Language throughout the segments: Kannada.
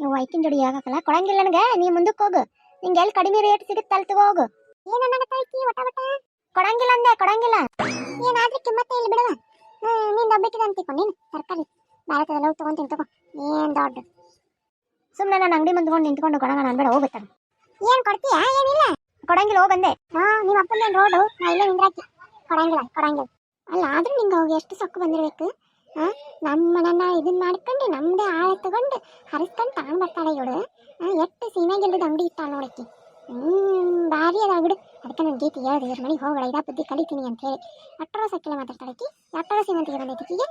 ನೀವು ಐಕಿನ ಜೋಡಿ ಆಗಕ್ಕಲ್ಲ ಕೊಡಂಗಿಲ್ಲ ನನಗೆ. ನೀ ಮುಂದಕ್ಕೆ ಹೋಗು, ನಿಂಗೆ ಎಲ್ಲಿ ಕಡಿಮೆ ರೇಟ್ ಸಿಗುತ್ತೆ ಅಲ್ಲಿ ತಗೋ ಹೋಗು. ಏನನ್ನಾಗತ್ತೈಕಿ ಒಟ ಒಟ ಕೊಡಂಗಿಲ್ಲ ಅಂದೆ, ಕೊಡಂಗಿಲ್ಲ. ಏನಾದ್ರೂ ಕಿಮ್ಮತ್ತೆ ಇಲ್ಲಿ ಬಿಡವ. ನಿಂದ ಒಬ್ಬಕ್ಕಿದೆ ಅಂತಿಕೊಂಡು ನೀನು ತರಕಾರಿ ಭಾರತದಲ್ಲಿ ಹೋಗಿ ತೊಗೊಂತೀನಿ ತಗೋ. ಏನು ದೊಡ್ಡ ಸುಮ್ಮನೆ ನಾನು ಅಂಗಡಿ ಮುಂದ್ಕೊಂಡು ನಿಂತ್ಕೊಂಡು ಕೊಡಂಗ ನಾನು ಬೇಡ ಹೋಗುತ್ತಾನೆ. ಏನು ಕೊಡ್ತೀಯಾ? ಏನಿಲ್ಲ ಕೊಡಂಗಿಲ್ಲ, ಹೋಗಂದೆ. ನಿಮ್ಮ ಅಪ್ಪಂದೇನು ರೋಡು, ನಾ ಇಲ್ಲೇ ನಿಂದ್ರಾಕಿ. ಕೊಡಂಗಿಲ್ಲ ಕೊಡಂಗಿಲ್ಲ ಅಲ್ಲ. ಆದ್ರೂ ನಿಂಗೆ ಅವಾಗ ಎಷ್ಟು ಸೊಕ್ಕು ಬಂದಿರ್ಬೇಕು. ನಮ್ಮನ್ನ ಇದನ್ನ ಮಾಡ್ಕೊಂಡು ನಮ್ಮದೇ ಆಳೆ ತಗೊಂಡು ಹರಿಸ್ಕೊಂಡು ತಗೊಂಡು ಬರ್ತಾಳೆ ಇವಳು. ಎಷ್ಟು ಸೀಮೆಗಿಲ್ದ ಅಂಗಡಿ ಇಟ್ಟ ನೋಡಕ್ಕೆ. ಭಾರಿ ಅದ ಬಿಡು. ಅದಕ್ಕೆ ನನ್ನ ಗೀತೆ ಹೇಳ್ದೆ ಇವ್ರ ಮನೆಗೆ ಹೋಗಲ್ಲ, ಇದಾ ಬುದ್ಧಿ ಕಲಿತೀನಿ ಅಂತ ಹೇಳಿ. ಅಟ್ಟರ ಸಕ್ಕಿಲ್ಲ ಮಾತಾಡ್ತಾಳಕ್ಕಿ. ಅಟ್ಟರ ಸೀಮಂತಿಗೆ ಬಂದೈತಿಗೆ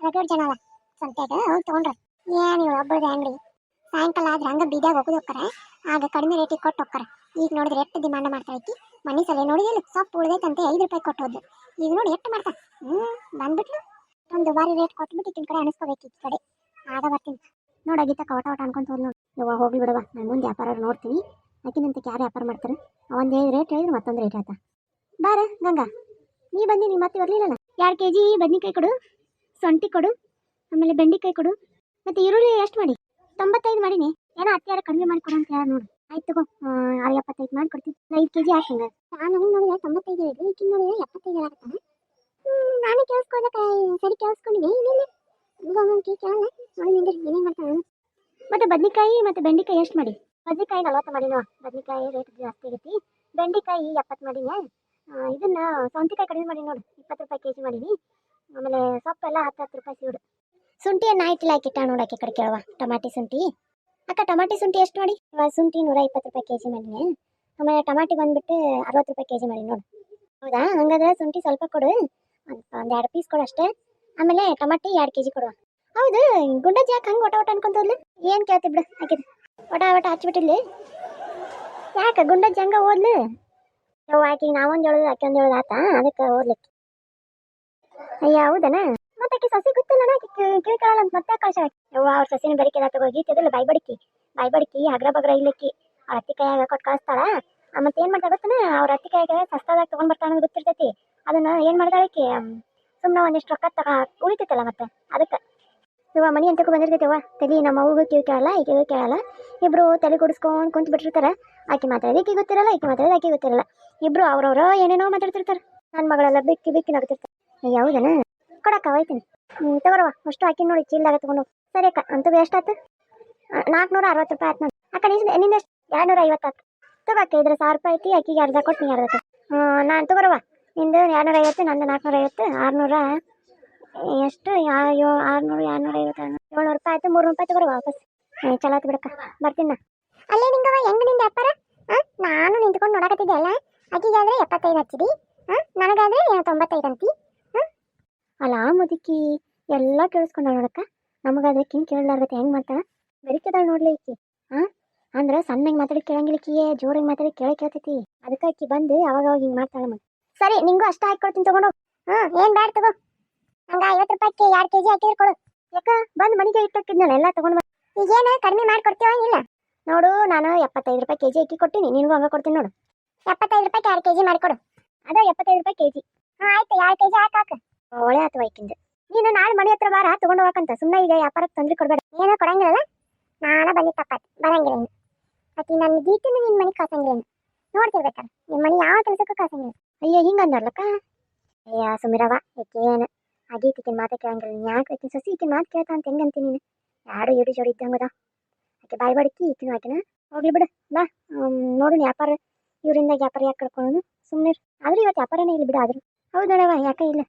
ರಗಡ್ ಜನ ಅಲ್ಲ ಸಂತೆಗೆ ಹೋಗಿ ತೊಗೊಂಡ್ರೆ. ಏನು ಇವಳು ಒಬ್ಬಳದ ಅಂಗಡಿ. ಸಾಯಂಕಾಲ ಆದ್ರೆ ಹಂಗೆ ಬೀದಾಗ ಹೋಗೋದು ಹೋಗ್ತಾರೆ, ಆಗ ಕಡಿಮೆ ರೇಟಿಗೆ ಕೊಟ್ಟು ಹೋಗ್ತಾರೆ. ಈಗ ನೋಡಿದ್ರೆ ಎಷ್ಟು ಡಿಮಾಂಡ್ ಮಾಡ್ತಾಳಕ್ಕಿ. ಮನೆ ಸಲ ನೋಡಿದಿಲ್ಲ, ಸೊಪ್ಪು ಉಳಿದೈತಂತೆ 5 ರೂಪಾಯಿ ಕೊಟ್ಟೋದು. ಈಗ ನೋಡಿ ಎಷ್ಟು ಮಾಡ್ತಾ. ಬಂದ್ಬಿಟ್ಲು. ಒಂದು ಬಾರಿ ರೇಟ್ ಕೊಟ್ಬಿಟ್ಟು ಈಗಿನ ಕಡೆ ಅನಿಸ್ಕೋಬೇಕು. ಈ ಕಡೆ ಆಗ ಬರ್ತೀನಿ ನೋಡ. ಗೀತಾ ಕವಟ ವಟ ಅನ್ಕೊಂತ ಹೋದ್ ನೋಡಿ. ಇವಾಗ ಹೋಗ್ಲಿ ಬಿಡವ, ನಾನು ಮುಂದೆ ವ್ಯಾಪಾರ ನೋಡ್ತೀನಿ. ಆಕಿನಂತ ಯಾರು ವ್ಯಾಪಾರ ಮಾಡ್ತಾರೆ. ಒಂದು ರೇಟ್ ಹೇಳಿದ್ರೆ ಮತ್ತೊಂದು ರೇಟ್ ಆಯ್ತಾ. ಬಾರ ಗಂಗಾ, ನೀ ಬಂದಿ, ನೀ ಮತ್ತೆ ಬರಲಿಲ್ಲಲ್ಲ. 2 kg ಬದ್ನಿಕಾಯಿ ಕೊಡು, ಸೊಂಟಿ ಕೊಡು, ಆಮೇಲೆ ಬೆಂಡೆಕಾಯಿ ಕೊಡು. ಮತ್ತೆ ಈರುಳ್ಳಿ ಎಷ್ಟು ಮಾಡಿ? 95 ಮಾಡೀನಿ. ಏನೋ ಅತ್ಯಾರ ಕಡಿಮೆ ಮಾಡಿ ಕೊಡು ಅಂತ ಯಾರು ನೋಡು. ಆಯ್ತು ತಗೋ, 75 ಮಾಡಿ ಕೊಡ್ತೀನಿ. 5 kg ಹಾಕಂಗ. ನಾನು ನೋಡಿದ್ರೆ 95 ಹೇಳಿದ್ರು, ಈಕಿನ ನೋಡಿದ್ರೆ 75 ಆಗುತ್ತಾನೆ. ನಾನು ಕೇಳಿಸ್ಕೊಳ್ಳಕ್ಕೆ ಸರಿ ಕೇಳಿಸ್ಕೊಂಡಿದ್ದೆ. ಇಲ್ಲ ಕೇಳಲ್ಲ ನೋಡಿ ನಿಂಗೆ ಏನೇನು ಮಾಡ್ತಾನೆ. ಮತ್ತೆ ಬದ್ನಿಕಾಯಿ ಮತ್ತೆ ಬೆಂಡೆಕಾಯಿ ಎಷ್ಟು ಮಾಡಿ? ಬದ್ನಿಕಾಯಿ 40 ಮಾಡಿನೋ. ಬದ್ನಿಕಾಯಿ ರೇಟ್ ಜಾಸ್ತಿ ಆಗೈತಿ. ಬೆಂಡೆಕಾಯಿ 70 ಮಾಡೀನಿ. ಇದನ್ನ ಸೌಂತಿಕಾಯಿ ಕಡಿಮೆ ಮಾಡಿ ನೋಡು, 20 ರೂಪಾಯಿ kg ಮಾಡೀನಿ. ಆಮೇಲೆ ಸೊಪ್ಪೆಲ್ಲ 10 ರೂಪಾಯಿ ಸೀಡು. ಶುಂಠಿಯನ್ನು ಆಯ್ತಿಲ್ಲ ಹಾಕಿಟ್ಟ ನೋಡಕ್ಕೆ ಕಡೆ ಕೇಳುವ. ಟಮಾಟಿ ಶುಂಠಿ ಅಕ್ಕ, ಟಮಾಟಿ ಶುಂಠಿ ಎಷ್ಟು ಮಾಡಿ? ಶುಂಠಿ 120 ರೂಪಾಯಿ kg ಮಾಡೀನಿ. ಆಮೇಲೆ ಟಮಾಟಿ ಬಂದ್ಬಿಟ್ಟು 60 ರೂಪಾಯಿ kg ಮಾಡಿ ನೋಡು. ಹೌದಾ? ಹಂಗಾದ್ರೆ ಶುಂಠಿ ಸ್ವಲ್ಪ ಕೊಡು, ಒಂದು 2 ಪೀಸ್ ಕೊಡು ಅಷ್ಟೇ. ಆಮೇಲೆ ಟಮಾಟಿ 2 kg ಕೊಡುವ. ಹೌದು, ಗುಂಡಜ್ಜಿ ಯಾಕೆ ಹಂಗೆ ಒಟ ಒಟ ಅನ್ಕೊಂತೋದ್ಲು? ಏನು ಕೇಳ್ತಿ ಬಿಡು ಹಾಕಿದ್ ಒಟ ಒಟ ಹಚ್ಬಿಟ್ಟಿರ್ಲಿ. ಯಾಕೆ ಗುಂಡಜ್ಜಿ ಹಂಗೆ ಓದ್ಲು? ಆಕಿಗೆ ನಾವೊಂದು ಹೇಳೋದು ಆಕೆ ಒಂದು ಹೇಳೋದು ಆತ, ಅದಕ್ಕೆ ಓದ್ಲಿಕ್ಕೆ. ಅಯ್ಯ ಹೌದನ? ಮತ್ತೆ ಆಕೆ ಸಸಿ ಗೊತ್ತಿಲ್ಲ ಕೇಳ್ಕೊಳ್ಳಲ್ಲ ಅಂತ ಮತ್ತೆ ಕಳ್ಸ. ಅವ್ರ ಸಸಿನ ಬರಿಕೆ ತಗೋ. ಗೀತಿದಿಲ್ಲ ಬಾಯ್ಬಡಿಕಿ ಅಗ್ರ ಬಗ್ರ ಇಲ್ಲಕ್ಕಿ. ಅವ್ರ ಅತ್ತಿ ಕೈಯಾಗ ಕೊಟ್ಟು ಕಳಿಸ್ತಾಳ. ಮತ್ತೆ ಏನು ಮಾಡ್ತಾ ಗೊತ್ತಾನ, ಅವ್ರ ಅತ್ತಿ ಕೈಯಾಗ ಸಸ್ತಾದಾಗ ತೊಗೊಂಡ್ ಬರ್ತಾಳ ಅನ್ನೋದು ಗೊತ್ತಿರ್ತೈತಿ. ಅದನ್ನ ಏನು ಮಾಡ್ದಾಳಕಿ, ಸುಮ್ಮನೆ ಒಂದಿಷ್ಟು ರೊಕ್ಕ ಉಳಿತೈತಲ್ಲ ಮತ್ತೆ ಅದಕ್ಕೆ. ಇವಾಗ ಮನಿ ಅಂತಕ್ಕೂ ಬಂದಿರ್ತೈತಿವ ತಲೆ. ನಮ್ಮ ಅವ್ಗೂ ಕಿವಿ ಕೇಳಲ್ಲ, ಈಕೆಗೂ ಕೇಳಲ್ಲ. ಇಬ್ರು ತಲೆ ಗುಡಿಸ್ಕೊಂಡು ಕುಂತು ಬಿಟ್ಟಿರ್ತಾರೆ. ಆಕೆ ಮಾತಾಡೋದು ಈಕೆ ಗೊತ್ತಿರಲ್ಲ, ಈಕೆ ಮಾತಾಡೋದು ಆಕೆ ಗೊತ್ತಿರಲ್ಲ. ಇಬ್ರು ಅವ್ರವ್ರ ಏನೇನೋ ಮಾತಾಡ್ತಿರ್ತಾರೆ. ನನ್ನ ಮಗಳೆಲ್ಲ ಬಿಕ್ಕಿ ನಗ್ತಿರ್ತಾರೆ. ಯಾವುದನ ಕೊಡಕ್ಕ ಹೋಯ್ತೀನಿ. ತಗೋರವ ಅಷ್ಟು ಹಾಕಿ ನೋಡಿ, ಚೀಲ್ದಾಗ ತಗೊಂಡು. ಸರಿ ಅಕ್ಕ, ಅಂತೂ ಎಷ್ಟಾಯ್ತು? 460 ರೂಪಾಯಿ ಆಯ್ತು ನೋಡಿ. ಅಕ್ಕ ನಿಂದ ಎಷ್ಟು? 250 ಆಯ್ತು. ತಗೋಕ್ಕ, ಇದ್ರೆ 1000 ರೂಪಾಯಿ ಐತಿ. ಅಕ್ಕಿಗೆ ಅರ್ಧ ಕೊಟ್ಟು ನೀ ಅರ್ಧ ಕೊಟ್ಟು. ನಾನು ತಗೋರವ, ನಿಂದು 250, ನಂದು 450, 600 ಎಷ್ಟು? 600, 250, 700 ರೂಪಾಯಿ ಆಯ್ತು. 300 ರೂಪಾಯಿ ತಗೋರವ ವಾಪಸ್. ಚಲೋ ಆಯ್ತು ಬಿಡಕ್ಕ, ಬರ್ತೀನಿ. ಅಲ್ಲೇ ನಿಂಗವ ಹೆಂಗೆ ನಿಂದ ವ್ಯಾಪಾರ? ನಾನು ನಿಂತ್ಕೊಂಡು ನೋಡಕತ್ತಿದ್ದೆ ಅಲ್ಲ. ಅಕ್ಕಿಗೆ ಆದರೆ 75 ಹಚ್ಚಿದಿ, ನನಗಾದ್ರೆ 95 ಅಂತಿ. ಅಲ್ಲ ಮುದುಕಿ ಎಲ್ಲ ಕೇಳಿಸ್ಕೊಂಡ ನೋಡಕ್ಕ. ನಮಗಾದ್ರೆ ಕಿಂಗ್ ಕೇಳಲಾರ್ದಕ್ಕೆ ಹೆಂಗೆ ಮಾಡ್ತಾಳ? ಬೆರಿಕೆದಾಳ ನೋಡ್ಲಿ ಈಕಿ. ಅಂದ್ರೆ ಸಣ್ಣಗೆ ಮಾತಾಡಿ ಕೇಳಂಗಿಲ್ಲಕ್ಕಿಯೇ, ಜೋರಾಗಿ ಮಾತಾಡಿ ಕೇಳ್ತೈತಿ. ಅದಕ್ಕೆ ಅಕ್ಕಿ ಬಂದು ಅವಾಗ ಹಿಂಗೆ ಮಾಡ್ತಾಳ. ಸರಿ, ನಿಂಗೂ ಅಷ್ಟ ಹಾಕೊಡ್ತೀನಿ ತಗೊಂಡು. ಏನು ಬ್ಯಾಡ ತಗೋ. ಹಂಗ 50 ರೂಪಾಯಿಗೆ 2 kg ಹಾಕಿದ್ರೆ ಕೊಡು. ಯಾಕ ಬಂದು ಮನೆಗೆ ಇಟ್ಟಾಕಿದ್ನಲ್ಲ, ಎಲ್ಲ ತಗೊಂಡು ಈಗೇನು ಕಡಿಮೆ ಮಾಡಿ ಕೊಡ್ತೀವ? ಇಲ್ಲ ನೋಡು, ನಾನು 75 ರೂಪಾಯಿ kg ಅಕ್ಕಿ ಕೊಟ್ಟಿನಿ, ನಿನಗೂ ಹಂಗೆ ಕೊಡ್ತೀನಿ ನೋಡು. 75 ರೂಪಾಯಿಗೆ 2 kg ಮಾಡಿಕೊಡು. ಅದೇ 75 ರೂಪಾಯಿ kg. ಆಯ್ತು, 2 kg ಹಾಕಾಕ. ಒಳ್ಳೆ ಆತು ವೈಕಿಂದು. ನೀನು ನಾಳೆ ಮನೆ ಹತ್ರ ಬಾರ ತಗೊಂಡು ಹೋಗಕ್ಕಂತ. ಸುಮ್ಮನೆ ಈಗ ವ್ಯಾಪಾರಕ್ಕೆ ತೊಂದರೆ ಕೊಡಬೇಡ. ಏನೋ ಕೊಡಂಗಿಲ್ಲ, ನಾಳೆ ಬಂದು ತಪ್ಪಾಯ್ತು. ಬರಂಗಿಲ್ಲ ಇನ್ನು. ಆಕಿ ನನ್ನ ಗೀತಿನ ನಿನ್ನ ಮನೆಗೆ ಕಾಸಂಗಿಲ್ಲ. ನೋಡ್ತಿರ್ಬೇಕಾರೆ ನಿಮ್ಮ ಮನೆ ಯಾವ ಕೆಲಸಕ್ಕೂ ಕಾಸಂಗಿಲ್ಲ. ಅಯ್ಯ ಹಿಂಗೆ ಅಂದರ್ಲಕ್ಕ. ಅಯ್ಯ ಸುಮಿರವ, ಏಕೆ ಏನು ಆ ಗೀತಿಕಿನ ಮಾತು ಕೇಳಂಗಿಲ್ಲ. ಯಾಕೆ ಆಕಿನ ಸಸಿ ಈಕಿನ ಮಾತು ಕೇಳ್ತಾ ಅಂತ ಹೆಂಗೆ ಅಂತೀನಿ ನೀನು? ಯಾರು ಏಡಿ ಜೋಡಿ ಇದ್ದಂಗದ. ಆಕೆ ಬಾಯ್ ಬಡಕಿ ಈಕಿನ ಆಕಿನ ಹೋಗ್ಲಿ ಬಿಡು. ಬಾ ನೋಡು ವ್ಯಾಪಾರ, ಇವರಿಂದ ವ್ಯಾಪಾರ ಯಾಕೆ ಕಳ್ಕೊಳ್ಳೋದು? ಸುಮ್ಮನೆ ಆದ್ರೂ ಇವತ್ತು ವ್ಯಾಪಾರನೇ ಇಲ್ಲ ಬಿಡು. ಆದರೂ ಹೌದು ನೋಡವ, ಯಾಕೆ ಇಲ್ಲ.